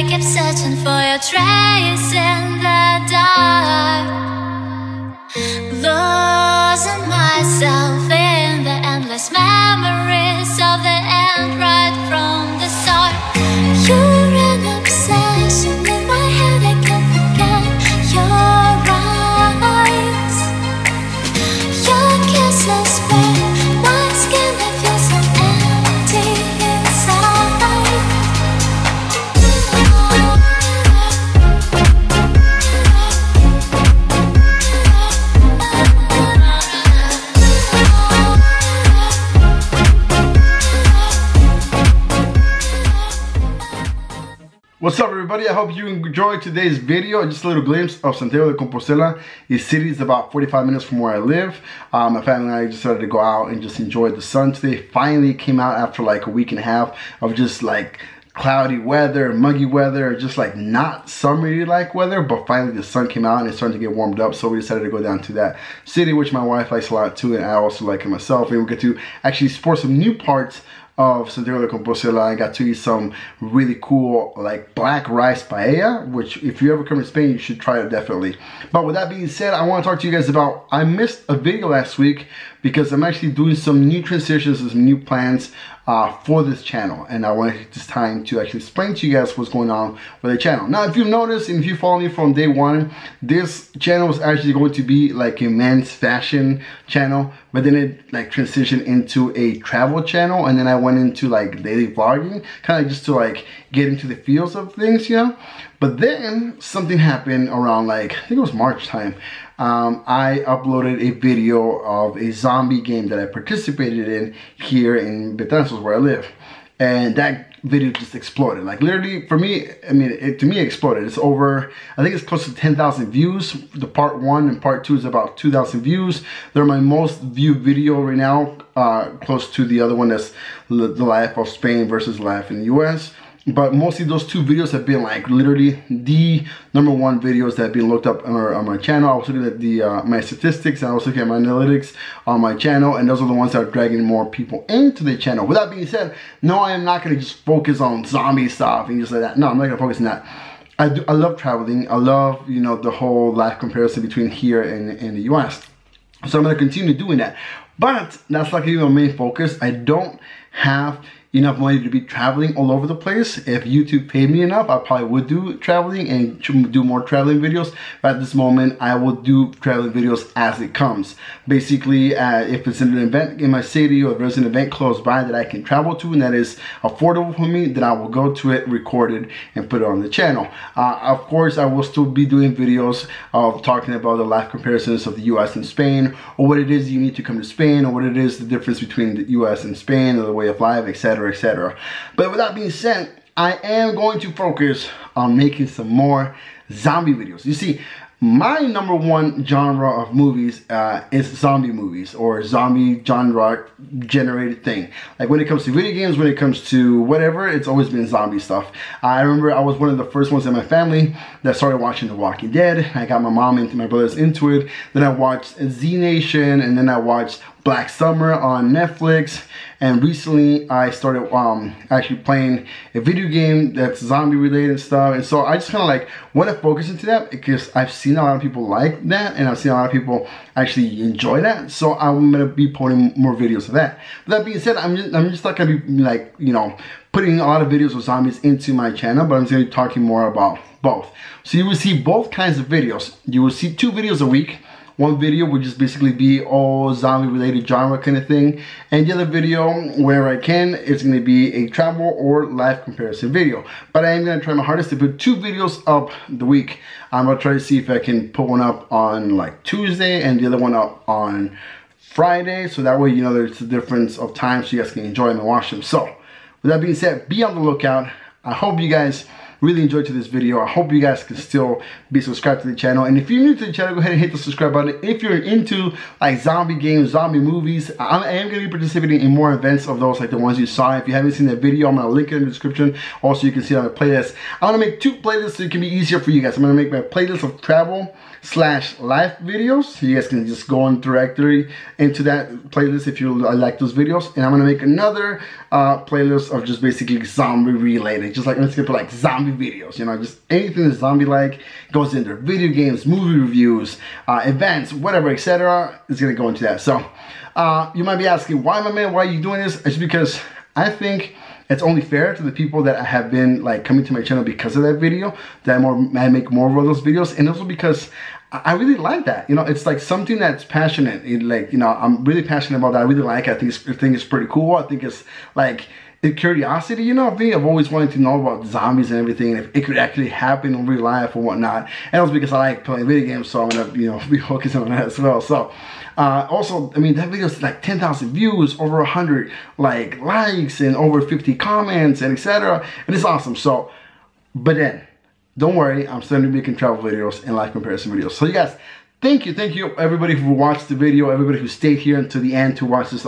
keep searching for your trace in the dark, losing myself in the endless memories of the end right from the start. You're an obsession in my head, I can't forget your eyes. Your kisses burn my skin, I feel so empty inside. What's up, everybody? I hope you enjoyed today's video. Just a little glimpse of Santiago de Compostela. The city is about 45 minutes from where I live. My family and I decided to go out and just enjoy the sun today. Finally came out after like a week and a half of just like cloudy weather, muggy weather, just like not summery like weather, but finally the sun came out and it's starting to get warmed up, so we decided to go down to that city, which my wife likes a lot too, and I also like it myself, and we get to actually explore some new parts of Santiago de Compostela. I got to eat some really cool like black rice paella, which if you ever come to Spain you should try it definitely. But with that being said, I want to talk to you guys about, I missed a video last week because I'm actually doing some new transitions and some new plans for this channel, and I want to take this time to actually explain to you guys what's going on with the channel. Now, if you've noticed and if you follow me from day one, this channel was actually going to be like a men's fashion channel, but then it like transitioned into a travel channel, and then I went into like daily vlogging, kind of just to like get into the feels of things, you know. But then something happened around like, I think it was March time. I uploaded a video of a zombie game that I participated in here in Betanzos, where I live, and that video just exploded. Like literally, for me, I mean, to me it exploded. It's over, I think it's close to 10,000 views. The part 1 and part 2 is about 2,000 views. They're my most viewed video right now, close to the other one that's the life of Spain versus life in the US. But mostly those two videos have been like literally the #1 videos that have been looked up on my channel. I was looking at the my statistics, and I was looking at my analytics on my channel, and those are the ones that are dragging more people into the channel. With that being said, no, I am not going to just focus on zombie stuff and just like that. No, I'm not going to focus on that. I love traveling. I love, you know, the whole life comparison between here and the US. So I'm going to continue doing that. But that's not going to be my main focus. I don't have enough money to be traveling all over the place. If YouTube paid me enough, I probably would do traveling and do more traveling videos. But at this moment, I will do traveling videos as it comes. Basically, if it's an event in my city, or if there's an event close by that I can travel to and that is affordable for me, then I will go to it, record it, and put it on the channel. Of course, I will still be doing videos of talking about the life comparisons of the US and Spain, or what it is you need to come to Spain, or what it is the difference between the US and Spain, or the way of life, etc. etc. But with that being said, I am going to focus on making some more zombie videos. You see, my #1 genre of movies is zombie movies, or zombie genre generated thing. Like when it comes to video games, when it comes to whatever, it's always been zombie stuff. I remember I was one of the first ones in my family that started watching The Walking Dead. I got my mom and my brothers into it. Then I watched Z Nation, and then I watched Black Summer on Netflix, and recently I started actually playing a video game that's zombie related stuff, and so I just kind of like want to focus into that because I've seen a lot of people like that, and I've seen a lot of people actually enjoy that, so I'm going to be putting more videos of that. With that being said, I'm just not going to be like, you know, putting a lot of videos of zombies into my channel, but I'm just going to be talking more about both. So you will see both kinds of videos. You will see 2 videos a week. One video would just basically be all zombie related genre kind of thing, and the other video, where I can, it's going to be a travel or life comparison video. But I am going to try my hardest to put 2 videos up the week. I'm going to try to see if I can put one up on like Tuesday and the other one up on Friday, so that way, you know, there's a difference of time so you guys can enjoy them and watch them. So with that being said, be on the lookout. I hope you guys really enjoyed this video. I hope you guys can still be subscribed to the channel, and if you're new to the channel, go ahead and hit the subscribe button. If you're into like zombie games, zombie movies, I am going to be participating in more events of those like the ones you saw. If you haven't seen that video, I'm going to link it in the description. Also, you can see it on my playlist. I'm going to make 2 playlists so it can be easier for you guys. I'm going to make my playlist of travel / life videos, so you guys can just go on directly into that playlist if you like those videos. And I'm going to make another playlist of just basically zombie related, just like I'm just going to put like zombie videos, you know, just anything that's zombie-like goes in there. Video games, movie reviews, events, whatever, etc. is gonna go into that. So you might be asking, why, my man, why are you doing this? It's because I think it's only fair to the people that have been like coming to my channel because of that video, that I make more of those videos, and also because I really like that. You know, it's like something that's passionate. Like, you know, I'm really passionate about that. I really like it. I think it's pretty cool. I think it's like a curiosity, you know, me. I've always wanted to know about zombies and everything, and if it could actually happen in real life or whatnot. And also because I like playing video games, so I'm gonna, you know, be focusing on that as well. So also, I mean, that video is like 10,000 views, over 100 like likes, and over 50 comments, and etc. And it's awesome. So, but then, don't worry, I'm still gonna be making travel videos and life comparison videos. So you guys, thank you everybody who watched the video, everybody who stayed here until the end to watch this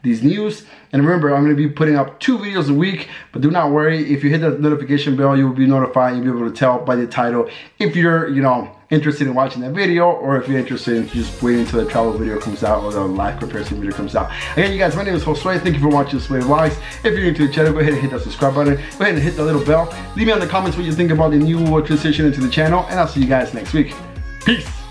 these news. And remember, I'm gonna be putting up 2 videos a week, but do not worry, if you hit the notification bell, you will be notified. You'll be able to tell by the title if you're, you know, interested in watching that video, or if you're interested in just waiting until the travel video comes out or the live comparison video comes out. Again, you guys, my name is Josue. Thank you for watching Josue Vlogs. If you're new to the channel, go ahead and hit that subscribe button. Go ahead and hit the little bell. Leave me in the comments what you think about the new transition into the channel, and I'll see you guys next week. Peace.